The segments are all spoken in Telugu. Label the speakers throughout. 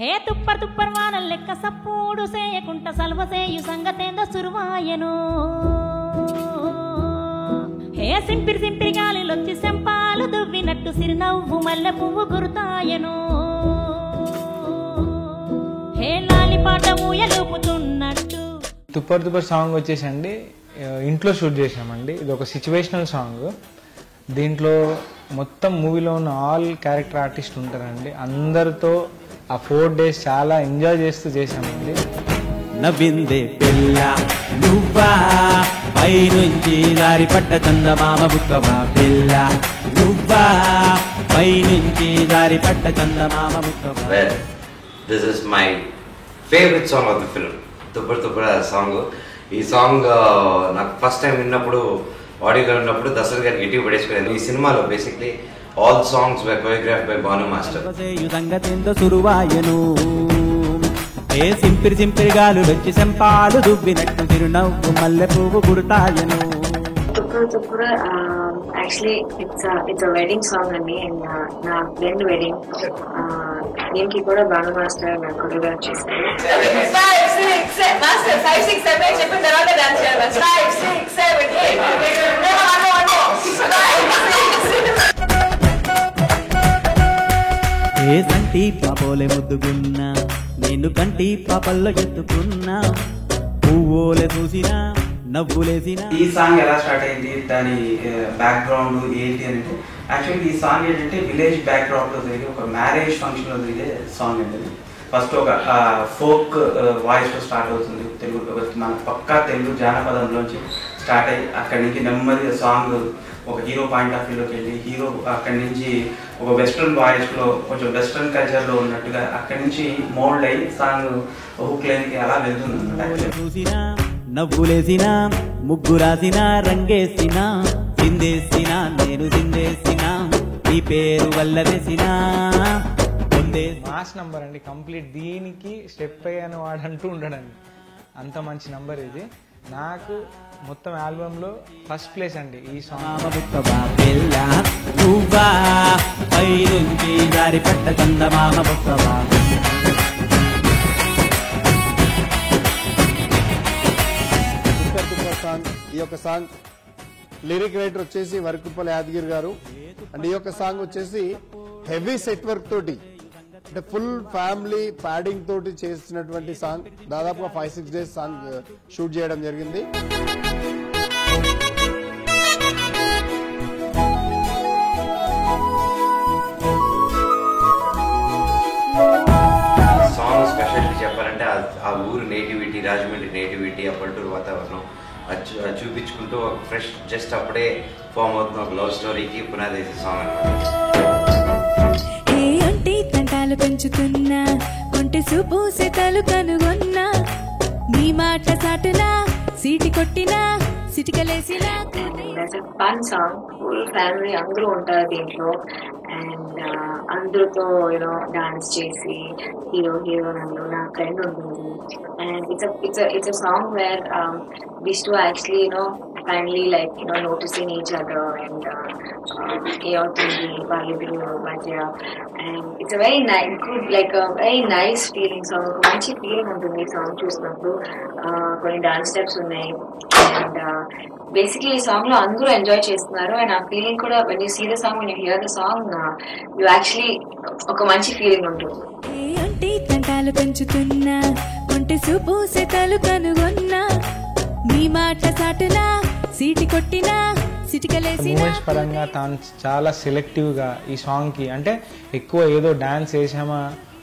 Speaker 1: హే తుప్పర్ తుప్పర్ వానల్ లెక్క సప్పుడు సేయకుంట సల్వసేయు సంగతేంద సురువాయను హే సింపిరి సింపిరి గాలిలొచ్చి సెంపాలు దువ్వినట్టు సిరినవ్వు మల్లె పువ్వు గురుతాయను హే లాలిపాట ఊయలుపుతున్నట్టు.
Speaker 2: తుప్పర్ తుప్పర్ సాంగ్ వచ్చేసండి ఇంట్లో షూట్ చేసామండి. ఇది ఒక సిచ్యువేషనల్ సాంగ్. దీంట్లో మొత్తం మూవీలో ఉన్న ఆల్ క్యారెక్టర్ ఆర్టిస్ట్ ఉంటారండి. అందరితో ఆ 4 days చాలా ఎంజాయ్ చేస్తూ చేసామండి.
Speaker 3: నవ్విందే పిల్ల నువ్వా పై నుంచి దారి పట్ట చందమామ బుక్కవా పిల్ల నువ్వా పై నుంచి దారి పట్ట చందమామ బుక్కవా.
Speaker 4: This is my favorite song of the film, తుప్పర్ తుప్పర్ సాంగ్. ఈ సాంగ్ నాకు ఫస్ట్ టైం విన్నప్పుడు ఆడియోలో ఉన్నప్పుడు దసరా గారికి ఎటు పడేసుకున్నాను. ఈ సినిమాలో basically all songs were choreographed by Bhanu master.
Speaker 3: సంగతెందో సురువాయను ఏ సింపిరి సింపిరి గాలు వచ్చి సెంపాలు దువ్వినట్టు తిరునవ్వు మల్లె పువ్వు గురుతాయను.
Speaker 5: తుప్పర్ తుప్పర్ actually it's a wedding song అండి. అండ్ నా ఫ్రెండ్ వెడ్డింగ్ దీనికి కూడా భాను మాస్టర్ నాకు కొరియోగ్రాఫ్ చేశారు.
Speaker 6: 5 6 7 మాస్టర్ 5 6 7 చెప్పిన తర్వాత డాన్స్ చేయాలి. 5 6 7
Speaker 3: ఏ సంటి పాపోలే ముద్దుకున్నా నేను కంటి పాపల్లో ఎత్తుకున్నా పువ్వులే చూసినా నవ్వులేసినా.
Speaker 7: ఈ సాంగ్ ఎలా స్టార్ట్ అయింది, దాని బ్యాక్గ్రౌండ్ ఏంటి అని అంటే యాక్చువల్లీ ఈ సాంగ్ ఏంటంటే విలేజ్ బ్యాక్గ్రౌండ్ లో జరిగే ఒక మ్యారేజ్ ఫంక్షన్ లో జరిగే సాంగ్ అండి. ఫస్ట్ ఒక ఫోక్ వాయిస్ లో స్టార్ట్ అవుతుంది. తెలుగు మన పక్కా తెలుగు జానపదంలోంచి స్టార్ట్ అయ్యి అక్కడి నుంచి నెమ్మదిగా సాంగ్ ఒక హీరో పాయింట్ ఆఫ్ వ్యూలోకి వెళ్ళి హీరో అక్కడి నుంచి ఒక వెస్ట్రన్ వాయిస్ లో కొంచెం వెస్ట్రన్ కల్చర్ లో ఉన్నట్టుగా అక్కడి నుంచి మోల్డ్ అయ్యి సాంగ్ హుక్ లైన్కి అలా వెళ్తుంది
Speaker 3: చూసినా నవ్వులేసినా ముగ్గు రాసినా రంగేసినా చిందేసినా నేను చిందేసినా ఈ పేరు వల్ల వేసినా
Speaker 2: మాస్ నంబర్ అండి కంప్లీట్. దీనికి స్టెప్ అయ్యాను వాడంటూ ఉండడండి. అంత మంచి నంబర్ ఇది. నాకు మొత్తం ఆల్బమ్ లో ఫస్ట్ ప్లేస్ అండి ఈ సాంగ్.
Speaker 3: నువ్వా పై నుంచి దారి పట్ట చందమామ బుక్కవా.
Speaker 8: తుప్పర్ తుప్పర్ సాంగ్, ఈ యొక్క సాంగ్ లిరిక్ రైటర్ వచ్చేసి వరకుప్పల యాదగిరి గారు. అండ్ ఈ యొక్క సాంగ్ వచ్చేసి హెవీ సెట్ వర్క్ తోటి అంటే ఫుల్ ఫ్యామిలీ ప్యాడింగ్ తోటి చేసినటువంటి సాంగ్. దాదాపుగా 5-6 days సాంగ్ షూట్ చేయడం జరిగింది.
Speaker 4: సాంగ్ స్పెషాలిటీ చెప్పాలంటే ఆ ఊరు నేటివిటీ, రాజమండ్రి నేటివిటీ, ఆ పల్లెటూరు వాతావరణం చూపించుకుంటూ ఒక ఫ్రెష్ జస్ట్ అప్పుడే ఫామ్ అవుతున్న ఒక లవ్ స్టోరీకి పునాది వేసే సాంగ్ అనమాట.
Speaker 9: తంటాలు పెంచుతున్నా కొంటె చూపు సెతలు కనుగొన్నా నీ మాట సాటునా సీటి కొట్టినా సిటికలేసినా.
Speaker 5: ఫన్ సాంగ్, ఫుల్ ఫ్యామిలీ అందరూ ఉంటారు దీంట్లో. అండ్ అందరితో యూనో డాన్స్ చేసి హీరో హీరోయిన్ నా ఫ్రెండ్ ఉంటుంది. And it's a song where these two actually finally noticing each other and ఏమవుతుంది వాళ్ళిద్దరు మధ్య. And it's very good very nice feeling song. ఒక మంచి ఫీలింగ్ ఉంటుంది ఈ సాంగ్ చూసినప్పుడు. కొన్ని డాన్స్ స్టెప్స్ ఉన్నాయి. అండ్ బేసిక్లీ ఈ సాంగ్ లో అందరూ ఎంజాయ్ చేస్తున్నారు. అండ్ ఆ ఫీలింగ్ కూడా when you see the song, when you hear the song, you actually ఒక మంచి ఫీలింగ్ ఉంటుంది.
Speaker 9: తంటాలు పెంచుతున్నా కొంటె చూపు సెతలు కనుగొన్నా నీ మాట సాటునా సీటి కొట్టినా
Speaker 2: మూమెంట్స్ పరంగా తాను చాలా సెలెక్టివ్గా ఈ సాంగ్కి అంటే ఎక్కువ ఏదో డాన్స్ వేసామా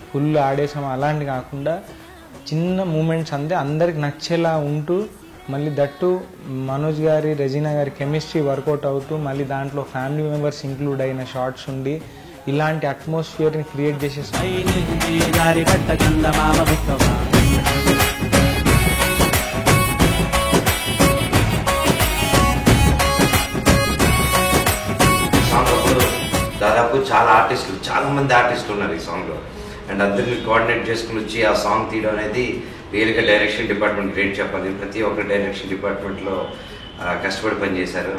Speaker 2: ఫుల్ ఆడేసామా అలాంటి కాకుండా చిన్న మూమెంట్స్ అంతే అందరికి నచ్చేలా ఉంటూ మళ్ళీ దట్టు మనోజ్ గారి రెజీనా గారి కెమిస్ట్రీ వర్కౌట్ అవుతూ మళ్ళీ దాంట్లో ఫ్యామిలీ మెంబర్స్ ఇంక్లూడ్ అయిన షార్ట్స్ ఉండి ఇలాంటి అట్మాస్ఫియర్ని క్రియేట్ చేసే
Speaker 4: దాదాపు చాలా మంది ఆర్టిస్టులు ఉన్నారు ఈ సాంగ్లో. అండ్ అందరినీ కోఆర్డినేట్ చేసుకుని వచ్చి ఆ సాంగ్ తీయడం అనేది రియల్గా డైరెక్షన్ డిపార్ట్మెంట్ గ్రేట్ చెప్పాలి. ప్రతి ఒక్క డైరెక్షన్ డిపార్ట్మెంట్లో కష్టపడి పనిచేశారు.